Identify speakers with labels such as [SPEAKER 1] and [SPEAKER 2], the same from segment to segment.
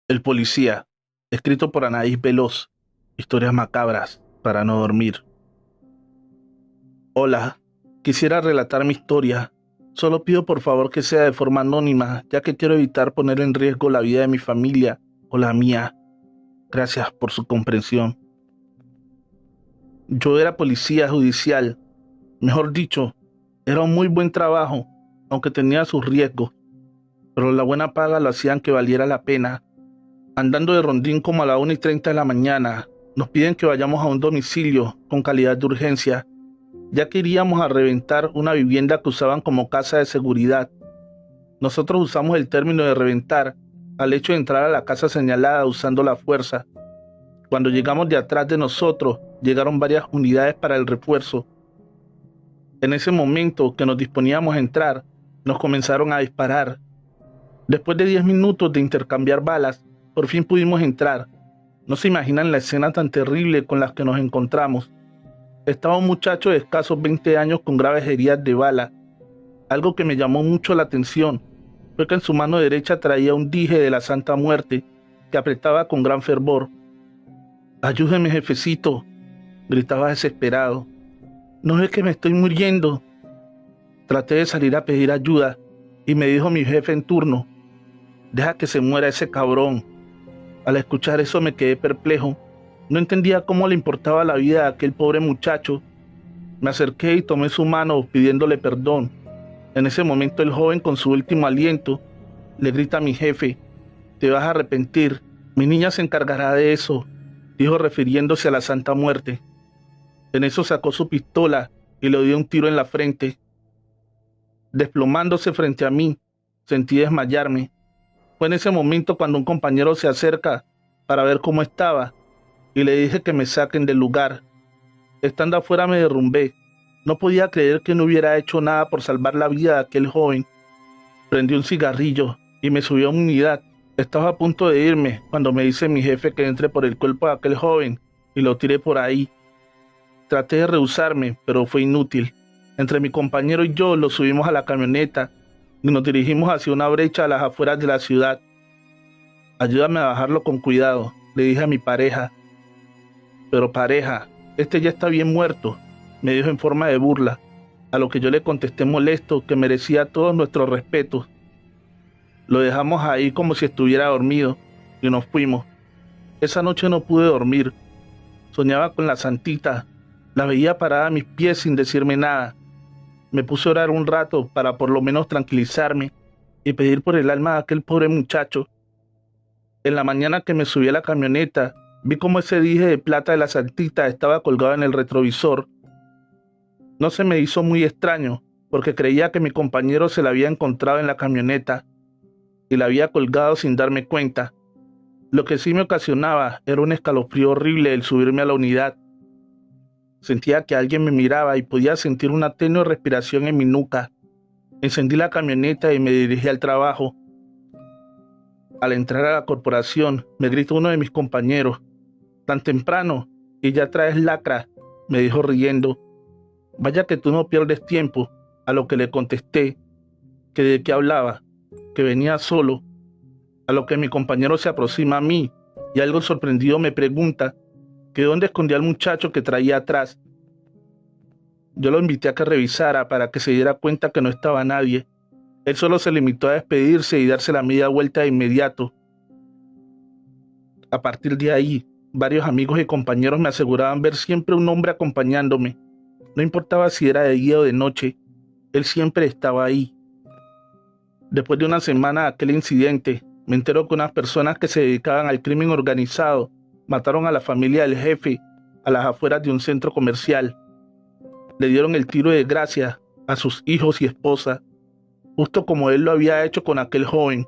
[SPEAKER 1] El policía, escrito por Anaís Veloz. Historias macabras para no dormir. Hola, quisiera relatar mi historia. Solo pido por favor que sea de forma anónima, ya que quiero evitar poner en riesgo la vida de mi familia o la mía. Gracias por su comprensión. Yo era policía judicial. Mejor dicho, era un muy buen trabajo, aunque tenía sus riesgos, pero la buena paga lo hacían que valiera la pena. Andando de rondín como a la 1:30 de la mañana, nos piden que vayamos a un domicilio con calidad de urgencia, ya que iríamos a reventar una vivienda que usaban como casa de seguridad. Nosotros usamos el término de reventar al hecho de entrar a la casa señalada usando la fuerza. Cuando llegamos de atrás de nosotros, llegaron varias unidades para el refuerzo. En ese momento que nos disponíamos a entrar, nos comenzaron a disparar. Después de 10 minutos de intercambiar balas, por fin pudimos entrar. No se imaginan la escena tan terrible con la que nos encontramos. Estaba un muchacho de escasos 20 años con graves heridas de bala. Algo que me llamó mucho la atención fue que en su mano derecha traía un dije de la Santa Muerte que apretaba con gran fervor. «Ayúdeme, jefecito», gritaba desesperado. «¿No ve que me estoy muriendo?». Traté de salir a pedir ayuda y me dijo mi jefe en turno: «Deja que se muera ese cabrón». Al escuchar eso me quedé perplejo. No entendía cómo le importaba la vida de aquel pobre muchacho. Me acerqué y tomé su mano pidiéndole perdón. En ese momento el joven, con su último aliento, le grita a mi jefe: «Te vas a arrepentir, mi niña se encargará de eso», dijo refiriéndose a la Santa Muerte. En eso sacó su pistola y le dio un tiro en la frente. Desplomándose frente a mí, sentí desmayarme. Fue en ese momento cuando un compañero se acerca para ver cómo estaba y le dije que me saquen del lugar. Estando afuera me derrumbé. No podía creer que no hubiera hecho nada por salvar la vida de aquel joven. Prendí un cigarrillo y me subí a una unidad. Estaba a punto de irme cuando me dice mi jefe que entre por el cuerpo de aquel joven y lo tiré por ahí. Traté de rehusarme, pero fue inútil. Entre mi compañero y yo lo subimos a la camioneta y nos dirigimos hacia una brecha a las afueras de la ciudad. «Ayúdame a bajarlo con cuidado», le dije a mi pareja. «Pero pareja, este ya está bien muerto», me dijo en forma de burla, a lo que yo le contesté molesto que merecía todos nuestros respetos. Lo dejamos ahí como si estuviera dormido y nos fuimos. Esa noche no pude dormir. Soñaba con la santita. La veía parada a mis pies sin decirme nada. Me puse a orar un rato para por lo menos tranquilizarme y pedir por el alma de aquel pobre muchacho. En la mañana que me subí a la camioneta, vi cómo ese dije de plata de la santita estaba colgado en el retrovisor. No se me hizo muy extraño, porque creía que mi compañero se la había encontrado en la camioneta y la había colgado sin darme cuenta. Lo que sí me ocasionaba era un escalofrío horrible el subirme a la unidad. Sentía que alguien me miraba y podía sentir una tenue respiración en mi nuca. Encendí la camioneta y me dirigí al trabajo. Al entrar a la corporación, me gritó uno de mis compañeros: «Tan temprano y ya traes lacra», me dijo riendo. «Vaya que tú no pierdes tiempo», a lo que le contesté que de qué hablaba, que venía solo. A lo que mi compañero se aproxima a mí y algo sorprendido me pregunta que dónde escondía al muchacho que traía atrás. Yo lo invité a que revisara para que se diera cuenta que no estaba nadie. Él solo se limitó a despedirse y darse la media vuelta de inmediato. A partir de ahí, varios amigos y compañeros me aseguraban ver siempre un hombre acompañándome. No importaba si era de día o de noche, él siempre estaba ahí. Después de una semana de aquel incidente, me entero que unas personas que se dedicaban al crimen organizado mataron a la familia del jefe a las afueras de un centro comercial. Le dieron el tiro de gracia a sus hijos y esposa, justo como él lo había hecho con aquel joven.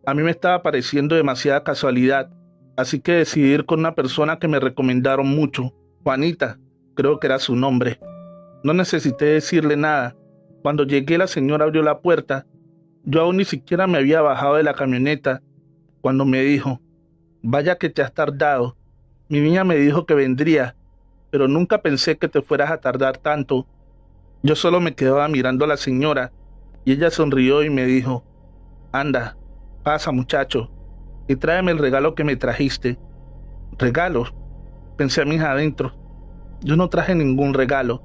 [SPEAKER 1] A mí me estaba pareciendo demasiada casualidad, así que decidí ir con una persona que me recomendaron mucho, Juanita, creo que era su nombre. No necesité decirle nada. Cuando llegué, la señora abrió la puerta. Yo aún ni siquiera me había bajado de la camioneta cuando me dijo: «Vaya que te has tardado. Mi niña me dijo que vendría, pero nunca pensé que te fueras a tardar tanto». Yo solo me quedaba mirando a la señora y ella sonrió y me dijo: «Anda, pasa muchacho, y tráeme el regalo que me trajiste. ¿Regalo? Pensé a mis adentros. Yo no traje ningún regalo.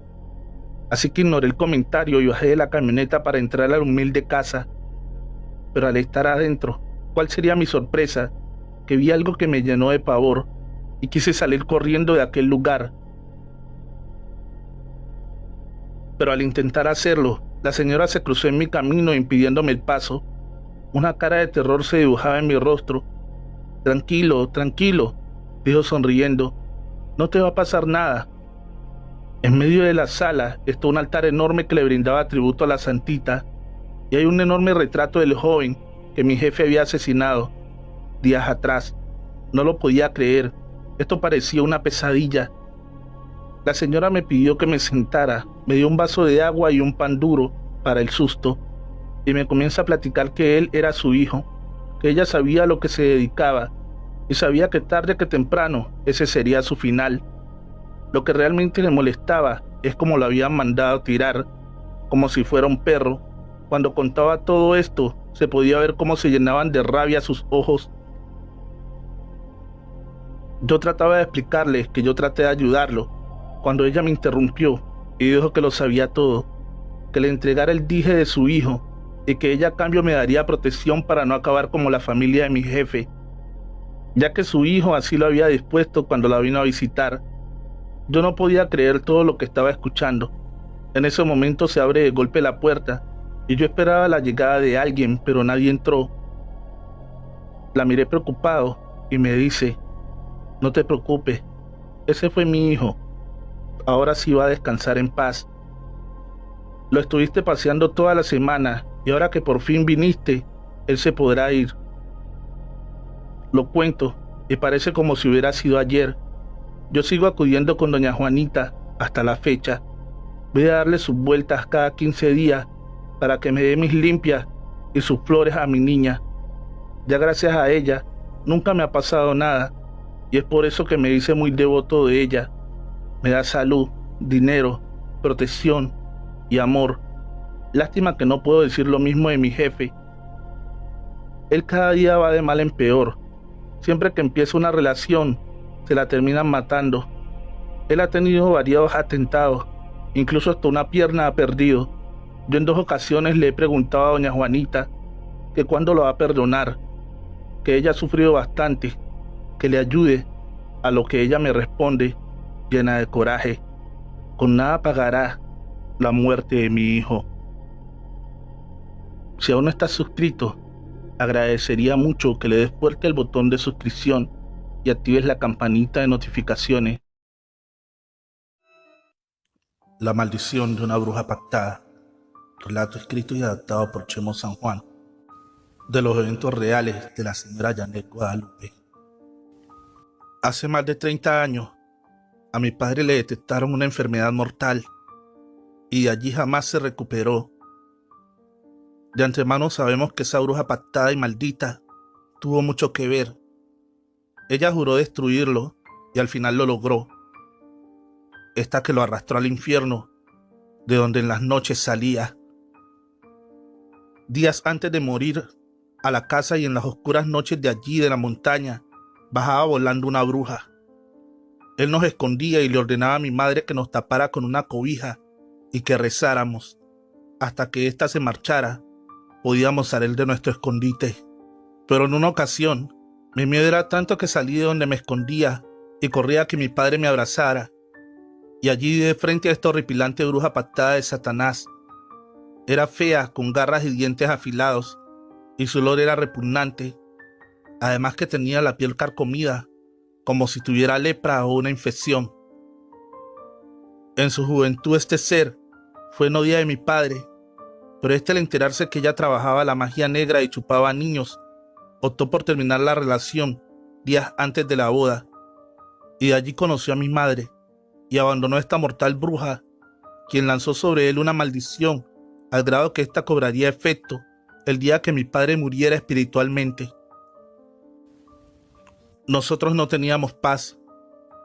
[SPEAKER 1] Así que ignoré el comentario y bajé de la camioneta para entrar a la humilde casa. Pero al estar adentro, ¿cuál sería mi sorpresa? Que vi algo que me llenó de pavor y quise salir corriendo de aquel lugar. Pero al intentar hacerlo, la señora se cruzó en mi camino impidiéndome el paso. Una cara de terror se dibujaba en mi rostro. Tranquilo, tranquilo, dijo sonriendo. No te va a pasar nada. En medio de la sala está un altar enorme que le brindaba tributo a la santita, y hay un enorme retrato del joven que mi jefe había asesinado días atrás. No lo podía creer. Esto parecía una pesadilla. La señora me pidió que me sentara, me dio un vaso de agua y un pan duro para el susto, y me comienza a platicar que él era su hijo, que ella sabía a lo que se dedicaba, y sabía que tarde que temprano ese sería su final. Lo que realmente le molestaba es cómo lo habían mandado tirar, como si fuera un perro. Cuando contaba todo esto, se podía ver cómo se llenaban de rabia sus ojos. Yo trataba de explicarle que yo traté de ayudarlo, cuando ella me interrumpió y dijo que lo sabía todo, que le entregara el dije de su hijo y que ella a cambio me daría protección para no acabar como la familia de mi jefe, ya que su hijo así lo había dispuesto cuando la vino a visitar. Yo no podía creer todo lo que estaba escuchando. En ese momento se abre de golpe la puerta y yo esperaba la llegada de alguien, pero nadie entró. La miré preocupado y me dice: no te preocupes, ese fue mi hijo. Ahora sí va a descansar en paz. Lo estuviste paseando toda la semana y ahora que por fin viniste, él se podrá ir. Lo cuento y parece como si hubiera sido ayer. Yo sigo acudiendo con doña Juanita hasta la fecha. Voy a darle sus vueltas cada 15 días para que me dé mis limpias y sus flores a mi niña. Ya gracias a ella nunca me ha pasado nada y es por eso que me hice muy devoto de ella. Me da salud, dinero, protección y amor. Lástima que no puedo decir lo mismo de mi jefe. Él cada día va de mal en peor. Siempre que empieza una relación, se la terminan matando. Él ha tenido varios atentados, incluso hasta una pierna ha perdido. Yo en 2 ocasiones le he preguntado a doña Juanita que cuándo lo va a perdonar, que ella ha sufrido bastante, que le ayude, a lo que ella me responde, llena de coraje: con nada pagará la muerte de mi hijo. Si aún no estás suscrito, agradecería mucho que le des fuerte al botón de suscripción y actives la campanita de notificaciones. La maldición de una bruja pactada. Relato escrito y adaptado por Chemo San Juan, de los eventos reales de la señora Janet Guadalupe. Hace más de 30 años, a mi padre le detectaron una enfermedad mortal y de allí jamás se recuperó. De antemano sabemos que esa bruja pactada y maldita tuvo mucho que ver. Ella juró destruirlo y al final lo logró. Esta que lo arrastró al infierno, de donde en las noches salía. Días antes de morir, a la casa y en las oscuras noches de allí de la montaña, bajaba volando una bruja. Él nos escondía y le ordenaba a mi madre que nos tapara con una cobija y que rezáramos. Hasta que ésta se marchara, podíamos salir de nuestro escondite. Pero en una ocasión, mi miedo era tanto que salí de donde me escondía y corría a que mi padre me abrazara. Y allí de frente a esta horripilante bruja pactada de Satanás. Era fea, con garras y dientes afilados, y su olor era repugnante. Además que tenía la piel carcomida, como si tuviera lepra o una infección. En su juventud este ser fue novia de mi padre, pero al enterarse que ella trabajaba la magia negra y chupaba a niños, optó por terminar la relación días antes de la boda, y de allí conoció a mi madre, y abandonó a esta mortal bruja, quien lanzó sobre él una maldición, al grado que ésta cobraría efecto el día que mi padre muriera espiritualmente. Nosotros no teníamos paz.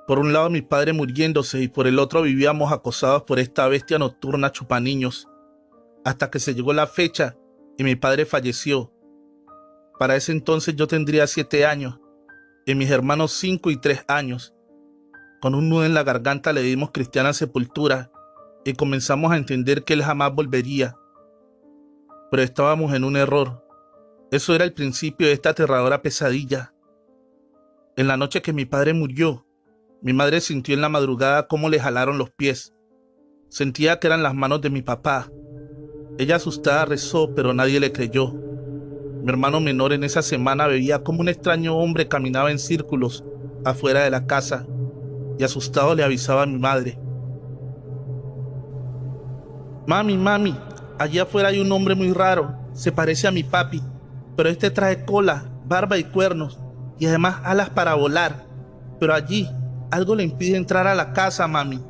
[SPEAKER 1] Por un lado mi padre muriéndose y por el otro vivíamos acosados por esta bestia nocturna chupaniños, hasta que se llegó la fecha y mi padre falleció. Para ese entonces yo tendría 7 años y mis hermanos 5 y 3 años. Con un nudo en la garganta le dimos cristiana sepultura y comenzamos a entender que él jamás volvería. Pero estábamos en un error. Eso era el principio de esta aterradora pesadilla. En la noche que mi padre murió, mi madre sintió en la madrugada cómo le jalaron los pies. Sentía que eran las manos de mi papá. Ella asustada rezó, pero nadie le creyó. Mi hermano menor en esa semana veía cómo un extraño hombre caminaba en círculos afuera de la casa y asustado le avisaba a mi madre. Mami, mami, allí afuera hay un hombre muy raro, se parece a mi papi, pero este trae cola, barba y cuernos y además alas para volar, pero allí algo le impide entrar a la casa, mami.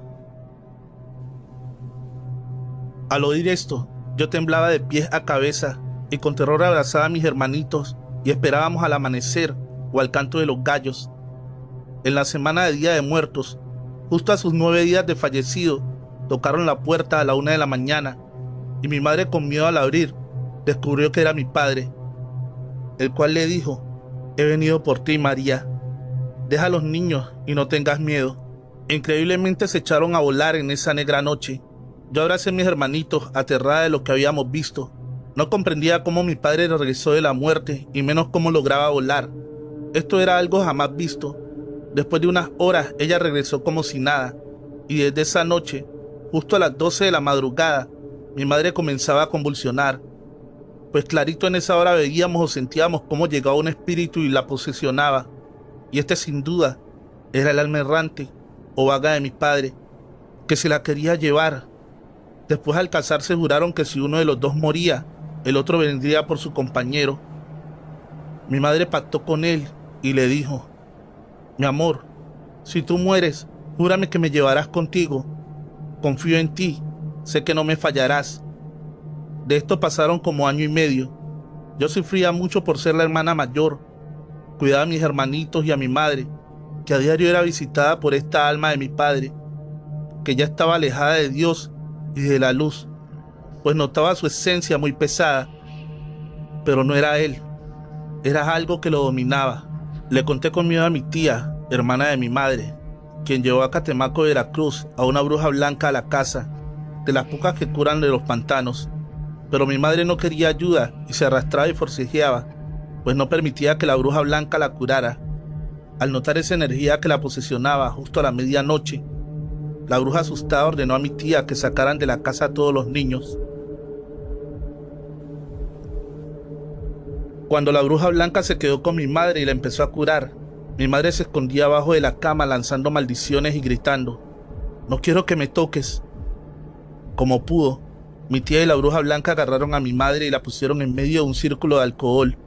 [SPEAKER 1] Al oír esto, yo temblaba de pies a cabeza y con terror abrazaba a mis hermanitos y esperábamos al amanecer o al canto de los gallos. En la semana de Día de Muertos, justo a sus 9 días de fallecido, tocaron la puerta a la 1 de la mañana y mi madre, con miedo al abrir, descubrió que era mi padre, el cual le dijo: he venido por ti, María. Deja a los niños y no tengas miedo. Increíblemente se echaron a volar en esa negra noche. Yo abracé a mis hermanitos, aterrada de lo que habíamos visto. No comprendía cómo mi padre regresó de la muerte y menos cómo lograba volar. Esto era algo jamás visto. Después de unas horas, ella regresó como si nada. Y desde esa noche, justo a las 12 de la madrugada, mi madre comenzaba a convulsionar. Pues clarito en esa hora veíamos o sentíamos cómo llegaba un espíritu y la posesionaba. Y este sin duda era el alma errante o vaga de mi padre, que se la quería llevar. Después, al casarse, juraron que si uno de los dos moría, el otro vendría por su compañero. Mi madre pactó con él y le dijo: mi amor, si tú mueres, júrame que me llevarás contigo. Confío en ti, sé que no me fallarás. De esto pasaron como 1 año y medio. Yo sufría mucho por ser la hermana mayor. Cuidaba a mis hermanitos y a mi madre, que a diario era visitada por esta alma de mi padre, que ya estaba alejada de Dios y de la luz, pues notaba su esencia muy pesada. Pero no era él, era algo que lo dominaba. Le conté con miedo a mi tía, hermana de mi madre, quien llevó a Catemaco, Veracruz, a una bruja blanca a la casa, de las pocas que curan de los pantanos. Pero mi madre no quería ayuda y se arrastraba y forcejeaba, pues no permitía que la bruja blanca la curara. Al notar esa energía que la posesionaba justo a la medianoche, la bruja asustada ordenó a mi tía que sacaran de la casa a todos los niños. Cuando la bruja blanca se quedó con mi madre y la empezó a curar, mi madre se escondía abajo de la cama lanzando maldiciones y gritando: no quiero que me toques. Como pudo, mi tía y la bruja blanca agarraron a mi madre y la pusieron en medio de un círculo de alcohol.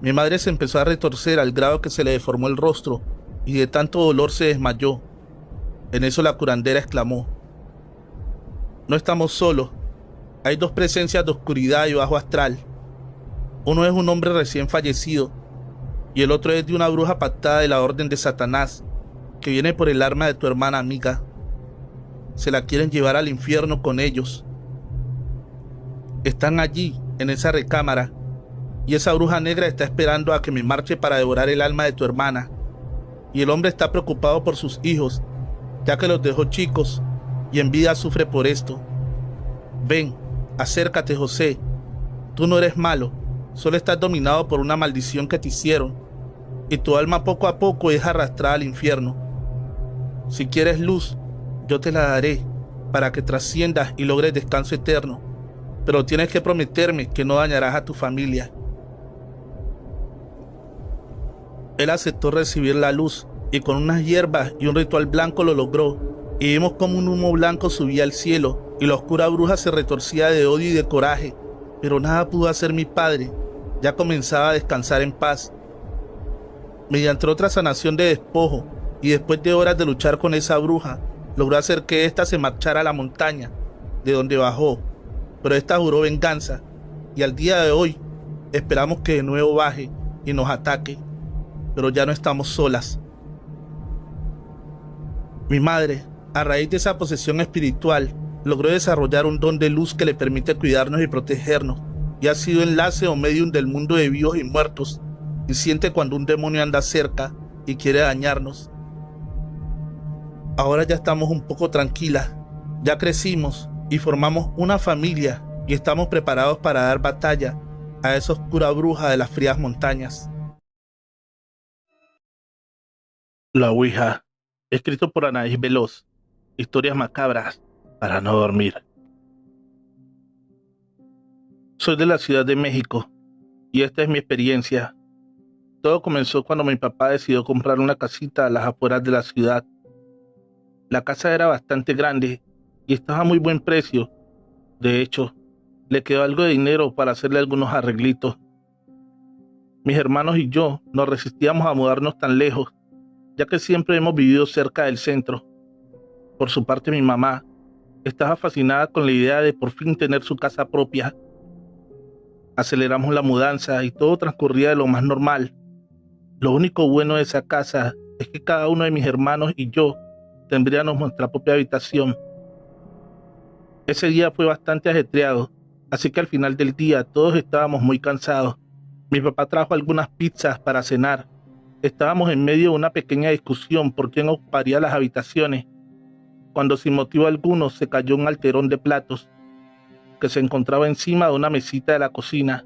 [SPEAKER 1] Mi madre se empezó a retorcer al grado que se le deformó el rostro y de tanto dolor se desmayó. En eso la curandera exclamó: no estamos solos, hay 2 presencias de oscuridad y bajo astral. Uno es un hombre recién fallecido y el otro es de una bruja pactada de la orden de Satanás, que viene por el arma de tu hermana amiga. Se la quieren llevar al infierno con ellos. Están allí, en esa recámara, y esa bruja negra está esperando a que me marche para devorar el alma de tu hermana. Y el hombre está preocupado por sus hijos, ya que los dejó chicos y en vida sufre por esto. Ven, acércate, José. Tú no eres malo, solo estás dominado por una maldición que te hicieron, y tu alma poco a poco es arrastrada al infierno. Si quieres luz, yo te la daré, para que trasciendas y logres descanso eterno, pero tienes que prometerme que no dañarás a tu familia. Él aceptó recibir la luz, y con unas hierbas y un ritual blanco lo logró, y vimos como un humo blanco subía al cielo, y la oscura bruja se retorcía de odio y de coraje, pero nada pudo hacer mi padre. Ya comenzaba a descansar en paz. Mediante otra sanación de despojo, y después de horas de luchar con esa bruja, logró hacer que ésta se marchara a la montaña, de donde bajó, pero ésta juró venganza, y al día de hoy esperamos que de nuevo baje y nos ataque, pero ya no estamos solas. Mi madre, a raíz de esa posesión espiritual, logró desarrollar un don de luz que le permite cuidarnos y protegernos, y ha sido enlace o medium del mundo de vivos y muertos, y siente cuando un demonio anda cerca y quiere dañarnos. Ahora ya estamos un poco tranquilas, ya crecimos y formamos una familia y estamos preparados para dar batalla a esa oscura bruja de las frías montañas. La Ouija, escrito por Anaís Veloz. Historias macabras para no dormir. Soy de la Ciudad de México y esta es mi experiencia. Todo comenzó cuando mi papá decidió comprar una casita a las afueras de la ciudad. La casa era bastante grande y estaba a muy buen precio. De hecho, le quedó algo de dinero para hacerle algunos arreglitos. Mis hermanos y yo nos resistíamos a mudarnos tan lejos, ya que siempre hemos vivido cerca del centro. Por su parte, mi mamá estaba fascinada con la idea de por fin tener su casa propia. Aceleramos la mudanza y todo transcurría de lo más normal. Lo único bueno de esa casa es que cada uno de mis hermanos y yo tendríamos nuestra propia habitación. Ese día fue bastante ajetreado, así que al final del día todos estábamos muy cansados. Mi papá trajo algunas pizzas para cenar. Estábamos en medio de una pequeña discusión por quién ocuparía las habitaciones, cuando sin motivo alguno se cayó un alterón de platos que se encontraba encima de una mesita de la cocina.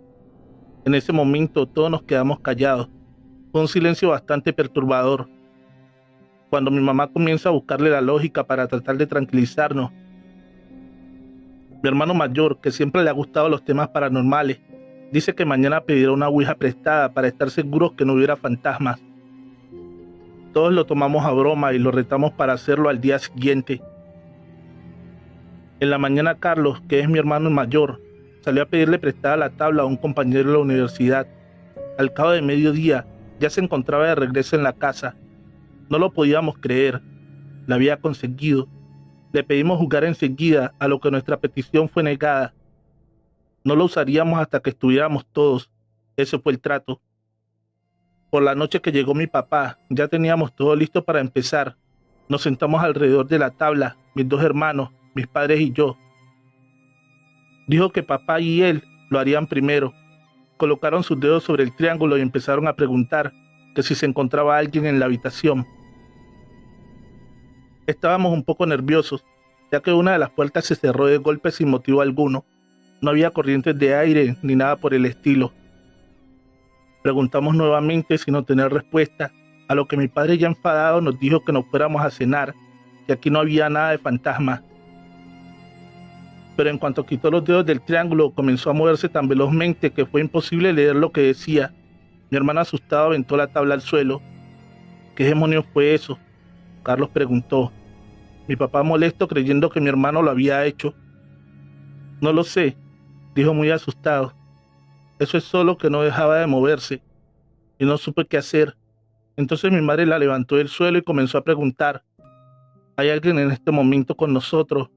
[SPEAKER 1] En ese momento todos nos quedamos callados. Fue un silencio bastante perturbador. Cuando mi mamá comienza a buscarle la lógica para tratar de tranquilizarnos, mi hermano mayor, que siempre le ha gustado los temas paranormales, dice que mañana pedirá una ouija prestada para estar seguros que no hubiera fantasmas. Todos lo tomamos a broma y lo retamos para hacerlo al día siguiente. En la mañana Carlos, que es mi hermano mayor, salió a pedirle prestada la tabla a un compañero de la universidad. Al cabo de mediodía ya se encontraba de regreso en la casa. No lo podíamos creer, la había conseguido. Le pedimos jugar enseguida, a lo que nuestra petición fue negada. No lo usaríamos hasta que estuviéramos todos. Ese fue el trato. Por la noche que llegó mi papá, ya teníamos todo listo para empezar. Nos sentamos alrededor de la tabla, mis dos hermanos, mis padres y yo. Dijo que papá y él lo harían primero. Colocaron sus dedos sobre el triángulo y empezaron a preguntar que si se encontraba alguien en la habitación. Estábamos un poco nerviosos, ya que una de las puertas se cerró de golpe sin motivo alguno. No había corrientes de aire ni nada por el estilo. Preguntamos nuevamente sin obtener respuesta, a lo que mi padre, ya enfadado, nos dijo que nos fuéramos a cenar, que aquí no había nada de fantasma. Pero en cuanto quitó los dedos del triángulo, comenzó a moverse tan velozmente que fue imposible leer lo que decía. Mi hermana, asustada, aventó la tabla al suelo. ¿Qué demonios fue eso?, Carlos preguntó. Mi papá, molesto, creyendo que mi hermano lo había hecho. No lo sé, dijo muy asustado. Eso es solo que no dejaba de moverse y no supe qué hacer. Entonces mi madre la levantó del suelo y comenzó a preguntar: ¿hay alguien en este momento con nosotros?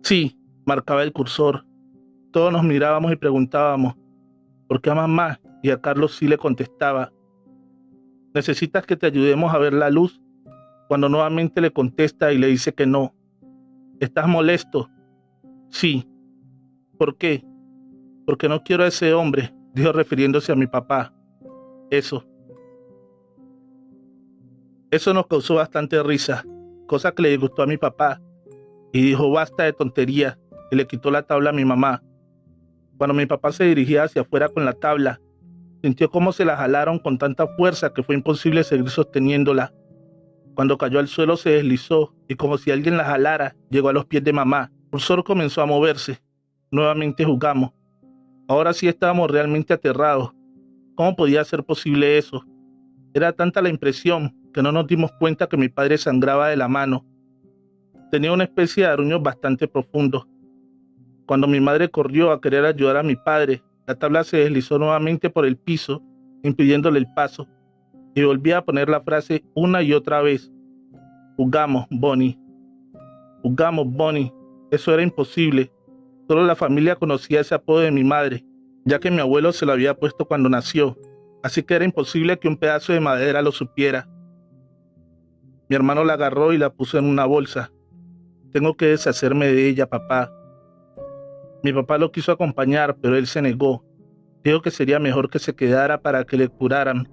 [SPEAKER 1] Sí, marcaba el cursor. Todos nos mirábamos y preguntábamos: ¿por qué a mamá? Y a Carlos sí le contestaba: ¿necesitas que te ayudemos a ver la luz? Cuando nuevamente le contesta y le dice que no. ¿Estás molesto? Sí. ¿Por qué? Porque no quiero a ese hombre, dijo refiriéndose a mi papá. Eso nos causó bastante risa, cosa que le disgustó a mi papá, y dijo: basta de tonterías, y le quitó la tabla a mi mamá. Cuando mi papá se dirigía hacia afuera con la tabla, sintió cómo se la jalaron con tanta fuerza que fue imposible seguir sosteniéndola. Cuando cayó al suelo se deslizó y, como si alguien la jalara, llegó a los pies de mamá. El cursor comenzó a moverse. Nuevamente jugamos. Ahora sí estábamos realmente aterrados. ¿Cómo podía ser posible eso? Era tanta la impresión que no nos dimos cuenta que mi padre sangraba de la mano. Tenía una especie de aruños bastante profundos. Cuando mi madre corrió a querer ayudar a mi padre, la tabla se deslizó nuevamente por el piso, impidiéndole el paso, y volvía a poner la frase una y otra vez: jugamos, Bonnie. Jugamos, Bonnie. Eso era imposible. Solo la familia conocía ese apodo de mi madre, ya que mi abuelo se lo había puesto cuando nació, así que era imposible que un pedazo de madera lo supiera. Mi hermano la agarró y la puso en una bolsa. Tengo que deshacerme de ella, papá. Mi papá lo quiso acompañar, pero él se negó. Dijo que sería mejor que se quedara para que le curaran.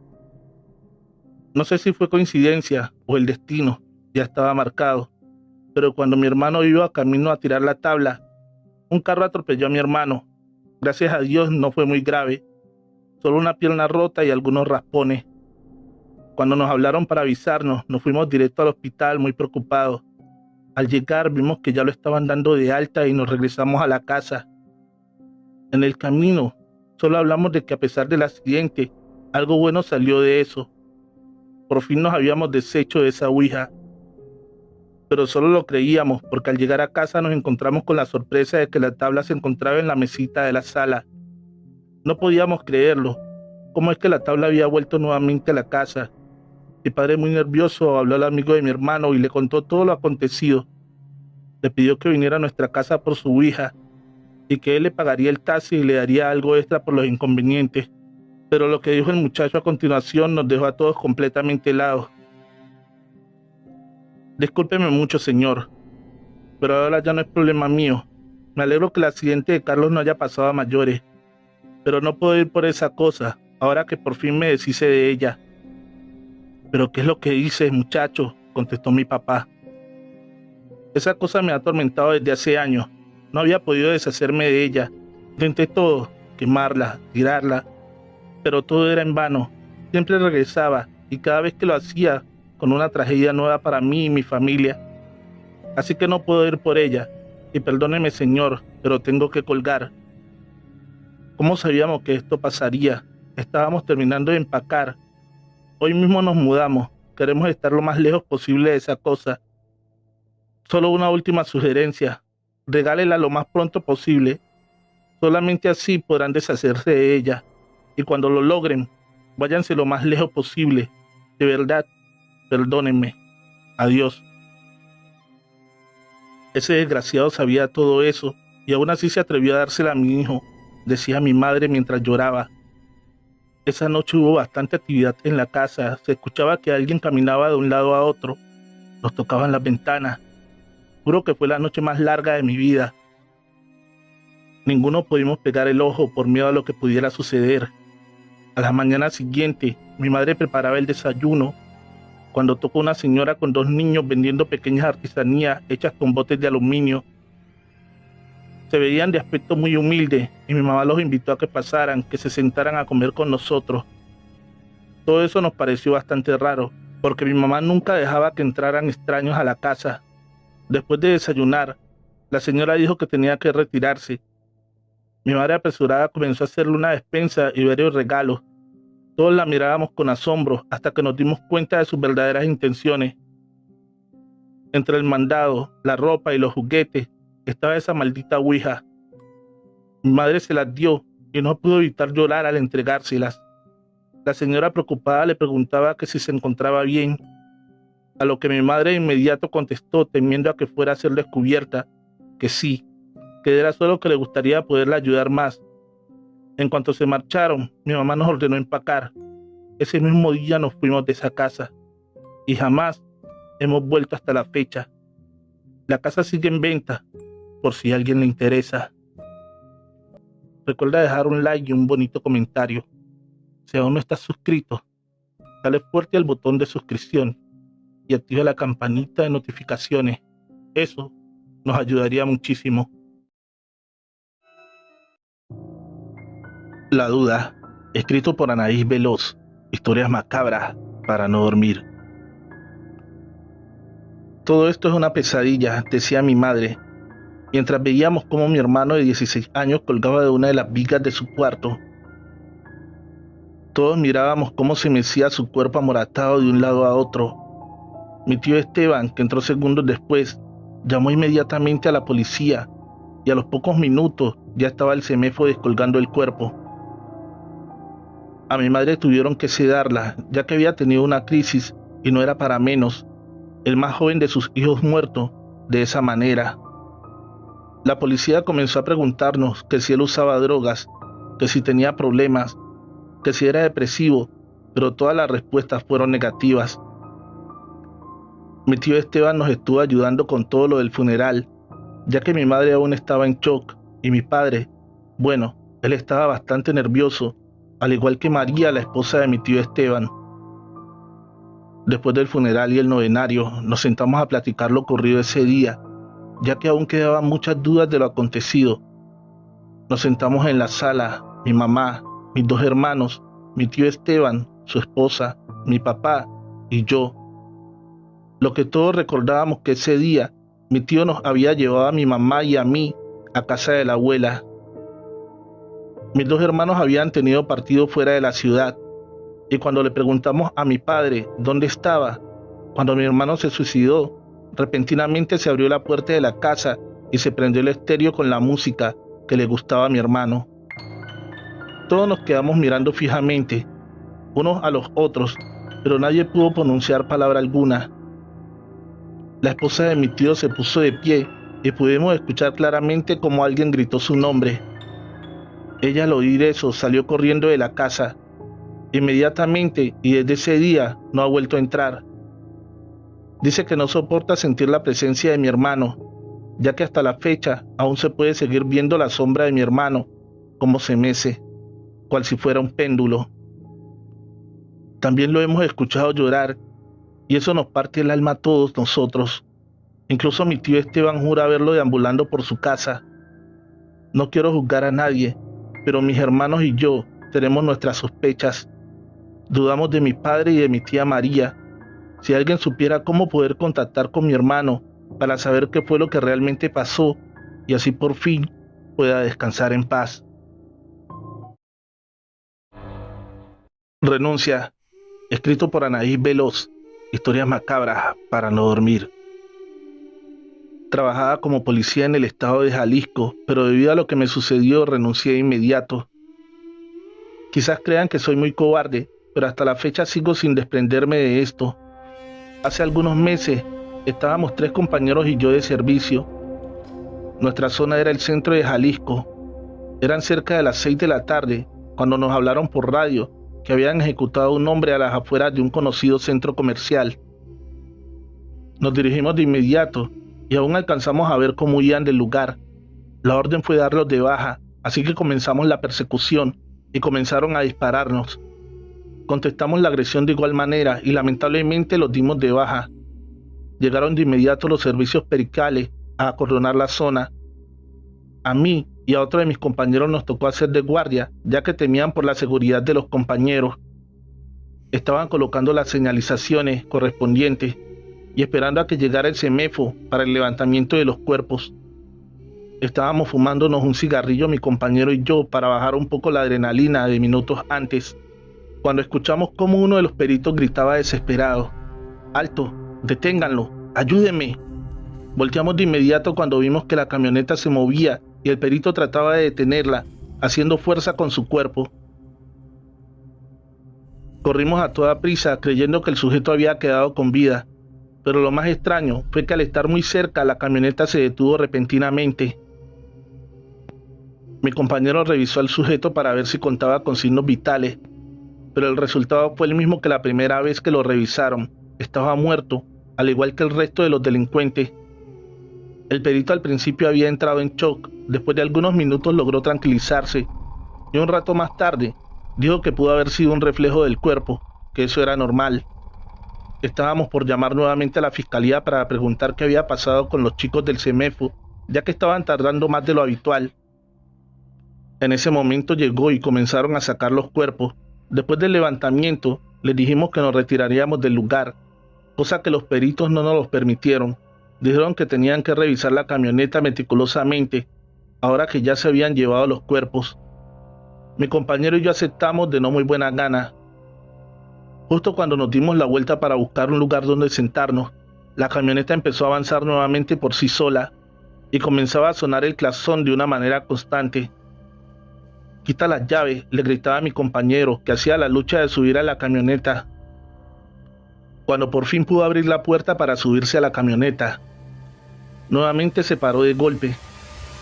[SPEAKER 1] No sé si fue coincidencia o el destino, ya estaba marcado, pero cuando mi hermano iba camino a tirar la tabla, un carro atropelló a mi hermano. Gracias a Dios no fue muy grave, solo una pierna rota y algunos raspones. Cuando nos hablaron para avisarnos, nos fuimos directo al hospital muy preocupados. Al llegar vimos que ya lo estaban dando de alta y nos regresamos a la casa. En el camino solo hablamos de que a pesar del accidente, algo bueno salió de eso. Por fin nos habíamos deshecho de esa ouija, pero solo lo creíamos porque al llegar a casa nos encontramos con la sorpresa de que la tabla se encontraba en la mesita de la sala. No podíamos creerlo. ¿Cómo es que la tabla había vuelto nuevamente a la casa? Mi padre, muy nervioso, habló al amigo de mi hermano y le contó todo lo acontecido. Le pidió que viniera a nuestra casa por su ouija y que él le pagaría el taxi y le daría algo extra por los inconvenientes. Pero lo que dijo el muchacho a continuación nos dejó a todos completamente helados. Discúlpeme mucho, señor, pero ahora ya no es problema mío. Me alegro que el accidente de Carlos no haya pasado a mayores, pero no puedo ir por esa cosa, ahora que por fin me deshice de ella. ¿Pero qué es lo que dices, muchacho?, contestó mi papá. Esa cosa me ha atormentado desde hace años. No había podido deshacerme de ella. Intenté todo, quemarla, tirarla, pero todo era en vano. Siempre regresaba y cada vez que lo hacía, con una tragedia nueva para mí y mi familia. Así que no puedo ir por ella. Y perdóneme, señor, pero tengo que colgar. ¿Cómo sabíamos que esto pasaría? Estábamos terminando de empacar. Hoy mismo nos mudamos. Queremos estar lo más lejos posible de esa cosa. Solo una última sugerencia. Regálela lo más pronto posible. Solamente así podrán deshacerse de ella. Y cuando lo logren, váyanse lo más lejos posible. De verdad, perdónenme. Adiós. Ese desgraciado sabía todo eso y aún así se atrevió a dársela a mi hijo, decía mi madre mientras lloraba. Esa noche hubo bastante actividad en la casa. Se escuchaba que alguien caminaba de un lado a otro. Nos tocaban las ventanas. Juro que fue la noche más larga de mi vida. Ninguno pudimos pegar el ojo por miedo a lo que pudiera suceder. A la mañana siguiente, mi madre preparaba el desayuno cuando tocó una señora con 2 niños vendiendo pequeñas artesanías hechas con botes de aluminio. Se veían de aspecto muy humilde y mi mamá los invitó a que pasaran, que se sentaran a comer con nosotros. Todo eso nos pareció bastante raro, porque mi mamá nunca dejaba que entraran extraños a la casa. Después de desayunar, la señora dijo que tenía que retirarse. Mi madre apresurada comenzó a hacerle una despensa y varios regalos. Todos la mirábamos con asombro hasta que nos dimos cuenta de sus verdaderas intenciones. Entre el mandado, la ropa y los juguetes estaba esa maldita ouija. Mi madre se las dio y no pudo evitar llorar al entregárselas. La señora preocupada le preguntaba que si se encontraba bien, a lo que mi madre de inmediato contestó, temiendo a que fuera a ser descubierta, que sí, que era solo que le gustaría poderla ayudar más. En cuanto se marcharon, mi mamá nos ordenó empacar. Ese mismo día nos fuimos de esa casa y jamás hemos vuelto hasta la fecha. La casa sigue en venta, por si a alguien le interesa. Recuerda dejar un like y un bonito comentario. Si aún no estás suscrito, dale fuerte al botón de suscripción y activa la campanita de notificaciones. Eso nos ayudaría muchísimo. La duda, escrito por Anaís Veloz. Historias macabras para no dormir. Todo esto es una pesadilla, decía mi madre, mientras veíamos cómo mi hermano de 16 años colgaba de una de las vigas de su cuarto. Todos mirábamos cómo se mecía su cuerpo amoratado de un lado a otro. Mi tío Esteban, que entró segundos después, llamó inmediatamente a la policía y a los pocos minutos ya estaba el CEMEFO descolgando el cuerpo. A mi madre tuvieron que sedarla, ya que había tenido una crisis y no era para menos. El más joven de sus hijos muerto de esa manera. La policía comenzó a preguntarnos que si él usaba drogas, que si tenía problemas, que si era depresivo, pero todas las respuestas fueron negativas. Mi tío Esteban nos estuvo ayudando con todo lo del funeral, ya que mi madre aún estaba en shock y mi padre, bueno, él estaba bastante nervioso, al igual que María, la esposa de mi tío Esteban. Después del funeral y el novenario, nos sentamos a platicar lo ocurrido ese día, ya que aún quedaban muchas dudas de lo acontecido. Nos sentamos en la sala, mi mamá, mis 2 hermanos, mi tío Esteban, su esposa, mi papá y yo. Lo que todos recordábamos que ese día mi tío nos había llevado a mi mamá y a mí a casa de la abuela. Mis 2 hermanos habían tenido partido fuera de la ciudad, y cuando le preguntamos a mi padre dónde estaba, cuando mi hermano se suicidó, repentinamente se abrió la puerta de la casa y se prendió el estéreo con la música que le gustaba a mi hermano. Todos nos quedamos mirando fijamente, unos a los otros, pero nadie pudo pronunciar palabra alguna. La esposa de mi tío se puso de pie y pudimos escuchar claramente cómo alguien gritó su nombre. Ella al oír eso salió corriendo de la casa. Inmediatamente, y desde ese día no ha vuelto a entrar. Dice que no soporta sentir la presencia de mi hermano, ya que hasta la fecha aún se puede seguir viendo la sombra de mi hermano, como se mece, cual si fuera un péndulo. También lo hemos escuchado llorar, y eso nos parte el alma a todos nosotros. Incluso mi tío Esteban jura verlo deambulando por su casa. No quiero juzgar a nadie, pero mis hermanos y yo tenemos nuestras sospechas. Dudamos de mi padre y de mi tía María. Si alguien supiera cómo poder contactar con mi hermano para saber qué fue lo que realmente pasó y así por fin pueda descansar en paz. Renuncia, escrito por Anaís Veloz, historias macabras para no dormir. Trabajaba como policía en el estado de Jalisco, pero debido a lo que me sucedió renuncié de inmediato. Quizás crean que soy muy cobarde, pero hasta la fecha sigo sin desprenderme de esto. Hace algunos meses estábamos 3 compañeros y yo de servicio. Nuestra zona era el centro de Jalisco. Eran cerca de las 6 de la tarde cuando nos hablaron por radio que habían ejecutado a un hombre a las afueras de un conocido centro comercial. Nos dirigimos de inmediato y aún alcanzamos a ver cómo huían del lugar. La orden fue darlos de baja, así que comenzamos la persecución y comenzaron a dispararnos. Contestamos la agresión de igual manera y lamentablemente los dimos de baja. Llegaron de inmediato los servicios pericales a acordonar la zona. A mí y a otro de mis compañeros nos tocó hacer de guardia, ya que temían por la seguridad de los compañeros. Estaban colocando las señalizaciones correspondientes y esperando a que llegara el CEMEFO para el levantamiento de los cuerpos. Estábamos fumándonos un cigarrillo mi compañero y yo para bajar un poco la adrenalina de minutos antes, cuando escuchamos cómo uno de los peritos gritaba desesperado: «¡Alto! ¡Deténganlo! ¡Ayúdenme!». Volteamos de inmediato cuando vimos que la camioneta se movía y el perito trataba de detenerla, haciendo fuerza con su cuerpo. Corrimos a toda prisa creyendo que el sujeto había quedado con vida, pero lo más extraño fue que al estar muy cerca la camioneta se detuvo repentinamente. Mi compañero revisó al sujeto para ver si contaba con signos vitales, pero el resultado fue el mismo que la primera vez que lo revisaron: estaba muerto, al igual que el resto de los delincuentes. El perito al principio había entrado en shock, después de algunos minutos logró tranquilizarse, y un rato más tarde dijo que pudo haber sido un reflejo del cuerpo, que eso era normal. Estábamos por llamar nuevamente a la fiscalía para preguntar qué había pasado con los chicos del CEMEFO, ya que estaban tardando más de lo habitual. En ese momento llegó y comenzaron a sacar los cuerpos. Después del levantamiento, les dijimos que nos retiraríamos del lugar, cosa que los peritos no nos los permitieron. Dijeron que tenían que revisar la camioneta meticulosamente, ahora que ya se habían llevado los cuerpos. Mi compañero y yo aceptamos de no muy buena gana. Justo cuando nos dimos la vuelta para buscar un lugar donde sentarnos, la camioneta empezó a avanzar nuevamente por sí sola y comenzaba a sonar el claxon de una manera constante. «Quita las llaves», le gritaba a mi compañero, que hacía la lucha de subir a la camioneta. Cuando por fin pudo abrir la puerta para subirse a la camioneta, nuevamente se paró de golpe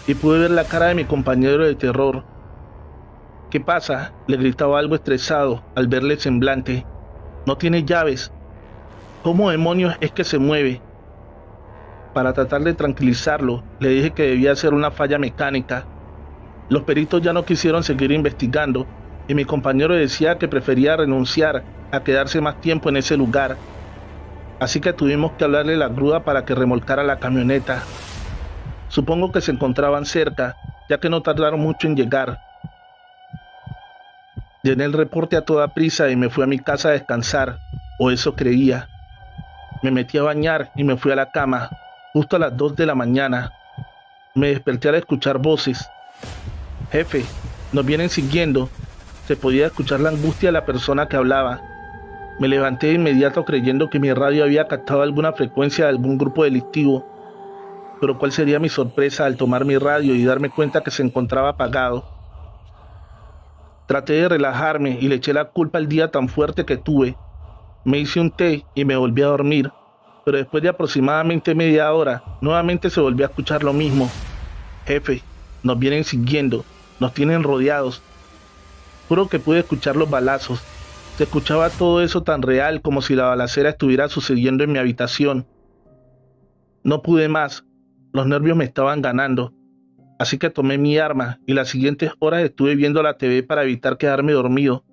[SPEAKER 1] y pude ver la cara de mi compañero de terror. «¿Qué pasa?», le gritaba algo estresado al verle el semblante. «No tiene llaves. ¿Cómo demonios es que se mueve?». Para tratar de tranquilizarlo, le dije que debía ser una falla mecánica, Los peritos ya no quisieron seguir investigando y mi compañero decía que prefería renunciar a quedarse más tiempo en ese lugar. Así que tuvimos que hablarle a la grúa para que remolcara la camioneta. Supongo que se encontraban cerca, ya que no tardaron mucho en llegar. Llené el reporte a toda prisa y me fui a mi casa a descansar, o eso creía. Me metí a bañar y me fui a la cama, justo a las 2 de la mañana. Me desperté al escuchar voces. Jefe, nos vienen siguiendo. Se podía escuchar la angustia de la persona que hablaba. Me levanté de inmediato creyendo que mi radio había captado alguna frecuencia de algún grupo delictivo. Pero cuál sería mi sorpresa al tomar mi radio y darme cuenta que se encontraba apagado. Traté de relajarme y le eché la culpa al día tan fuerte que tuve. Me hice un té y me volví a dormir, pero después de aproximadamente media hora, nuevamente se volvió a escuchar lo mismo. Jefe, nos vienen siguiendo, nos tienen rodeados. Juro que pude escuchar los balazos. Se escuchaba todo eso tan real como si la balacera estuviera sucediendo en mi habitación. No pude más, los nervios me estaban ganando. Así que tomé mi arma y las siguientes horas estuve viendo la TV para evitar quedarme dormido.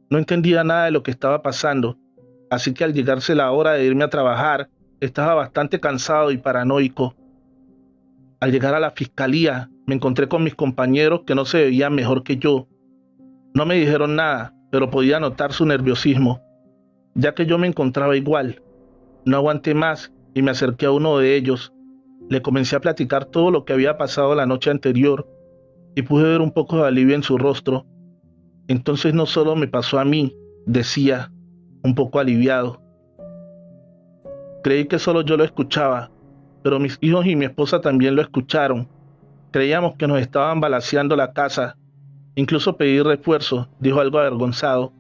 [SPEAKER 1] No entendía nada de lo que estaba pasando, así que al llegarse la hora de irme a trabajar, estaba bastante cansado y paranoico. Al llegar a la fiscalía, me encontré con mis compañeros que no se veían mejor que yo. No me dijeron nada, pero podía notar su nerviosismo, ya que yo me encontraba igual. No aguanté más y me acerqué a uno de ellos. Le comencé a platicar todo lo que había pasado la noche anterior y pude ver un poco de alivio en su rostro. Entonces no solo me pasó a mí, decía, un poco aliviado. Creí que solo yo lo escuchaba, pero mis hijos y mi esposa también lo escucharon. Creíamos que nos estaban balaceando la casa. Incluso pedí refuerzos, dijo algo avergonzado.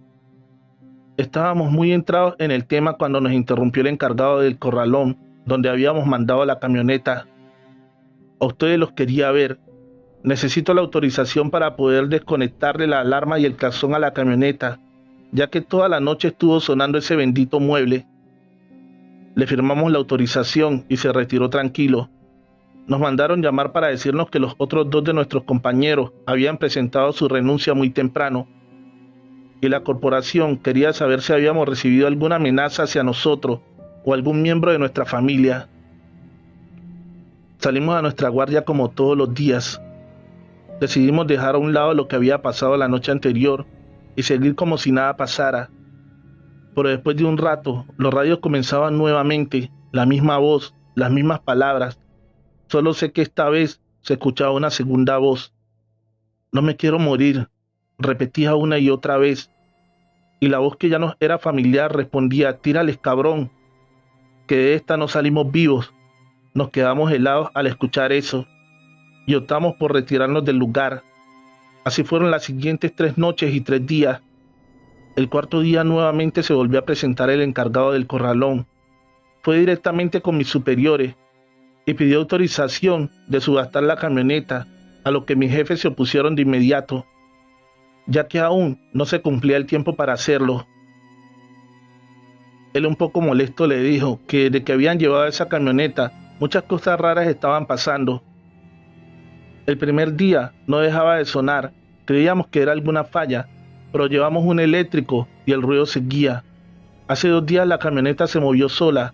[SPEAKER 1] Estábamos muy entrados en el tema cuando nos interrumpió el encargado del corralón, donde habíamos mandado la camioneta. A ustedes los quería ver. Necesito la autorización para poder desconectarle la alarma y el calzón a la camioneta, ya que toda la noche estuvo sonando ese bendito mueble. Le firmamos la autorización y se retiró tranquilo. Nos mandaron llamar para decirnos que los otros 2 de nuestros compañeros habían presentado su renuncia muy temprano, y la corporación quería saber si habíamos recibido alguna amenaza hacia nosotros o algún miembro de nuestra familia. Salimos a nuestra guardia como todos los días. Decidimos dejar a un lado lo que había pasado la noche anterior y seguir como si nada pasara. Pero después de un rato, los radios comenzaban nuevamente, la misma voz, las mismas palabras. Solo sé que esta vez se escuchaba una segunda voz. No me quiero morir, repetía una y otra vez. Y la voz que ya nos era familiar respondía: tírales, cabrón, que de esta no salimos vivos. Nos quedamos helados al escuchar eso y optamos por retirarnos del lugar. Así fueron las siguientes 3 noches y 3 días. El cuarto día nuevamente se volvió a presentar el encargado del corralón. Fue directamente con mis superiores y pidió autorización de subastar la camioneta, a lo que mis jefes se opusieron de inmediato, ya que aún no se cumplía el tiempo para hacerlo. Él, un poco molesto, le dijo que desde que habían llevado esa camioneta, muchas cosas raras estaban pasando. El primer día no dejaba de sonar, creíamos que era alguna falla, pero llevamos un eléctrico y el ruido seguía. Hace 2 días la camioneta se movió sola,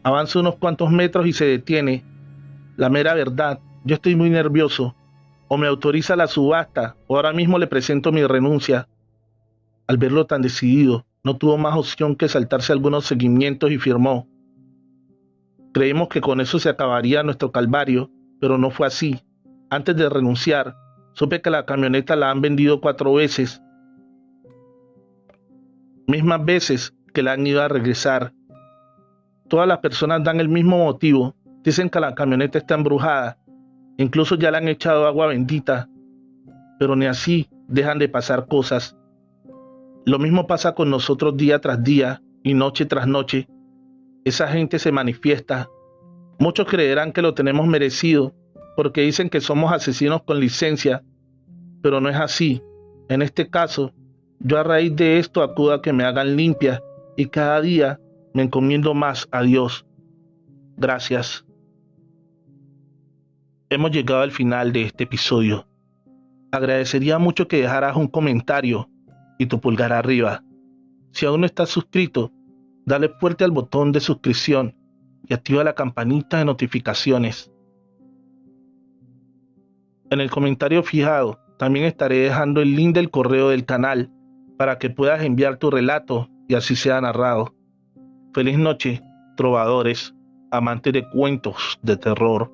[SPEAKER 1] avanza unos cuantos metros y se detiene. La mera verdad, yo estoy muy nervioso. O me autoriza la subasta, o ahora mismo le presento mi renuncia. Al verlo tan decidido, no tuvo más opción que saltarse algunos seguimientos y firmó. Creímos que con eso se acabaría nuestro calvario, pero no fue así. Antes de renunciar, supe que la camioneta la han vendido 4 veces. Mismas veces que la han ido a regresar. Todas las personas dan el mismo motivo. Dicen que la camioneta está embrujada. Incluso ya le han echado agua bendita. Pero ni así dejan de pasar cosas. Lo mismo pasa con nosotros día tras día y noche tras noche. Esa gente se manifiesta. Muchos creerán que lo tenemos merecido porque dicen que somos asesinos con licencia, pero no es así. En este caso, yo a raíz de esto acudo a que me hagan limpia y cada día me encomiendo más a Dios. Gracias. Hemos llegado al final de este episodio. Agradecería mucho que dejaras un comentario y tu pulgar arriba. Si aún no estás suscrito, dale fuerte al botón de suscripción y activa la campanita de notificaciones. En el comentario fijado también estaré dejando el link del correo del canal para que puedas enviar tu relato y así sea narrado. Feliz noche, trovadores, amantes de cuentos de terror.